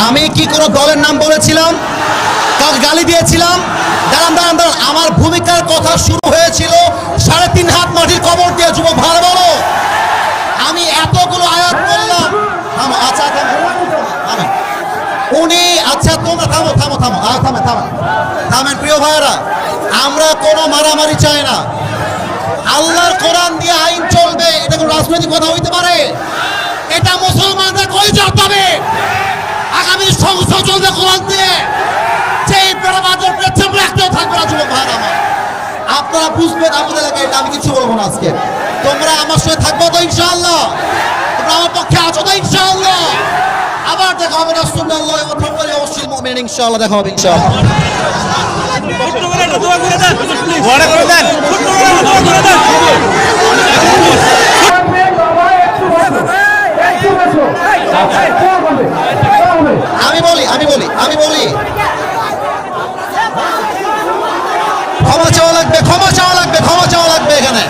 আমি কি কোনো দলের নাম বলেছিলাম, কাউকে গালি দিয়েছিলাম? দাঁড়ান দাঁড়ান দাঁড়ান, আমার ভূমিকার কথা শুরু হয়েছিল 3.5 হাত মাটির কবর দিয়ে। যুবক ভালো বলো, আমি এতগুলো আয়াত বললাম। আচ্ছা উনি, আচ্ছা তোমরা থামো থামো থামো থামে থামে থামেন প্রিয় ভাইয়েরা, আমরা কোনো মারামারি চাই না। আল্লাহর কোরআন দিয়ে আইন চলবে, এটা কোনো রাজনৈতিক কথা হইতে পারে? এটা মুসলমানরা কই যেতে হবে? আগামী সংসদ চলবে কোরআন দিয়ে। যেই বেড়াবাদর পেয়েছে আমরা একটাও থাকবে না। যুবক ভাইয়েরা আমার, আপনারা বুঝবেন আমাদের এলাকায়, এটা আমি কিছু বলবো না আজকে। তোমরা আমার সঙ্গে থাকবো তো ইনশাআল্লাহ? তোমরা আমার পক্ষে আছো তো ইনশাআল্লাহ? আবার দেখা হবে রাসূলুল্লাহ ওয়া তাআলা ওয়াসিল মুমিন, ইনশাআল্লাহ দেখা হবে ইনশাআল্লাহ। আমি বলি ক্ষমা চাওয়া লাগবে, ক্ষমা চাওয়া লাগবে, ক্ষমা চাওয়া লাগবে এখানে।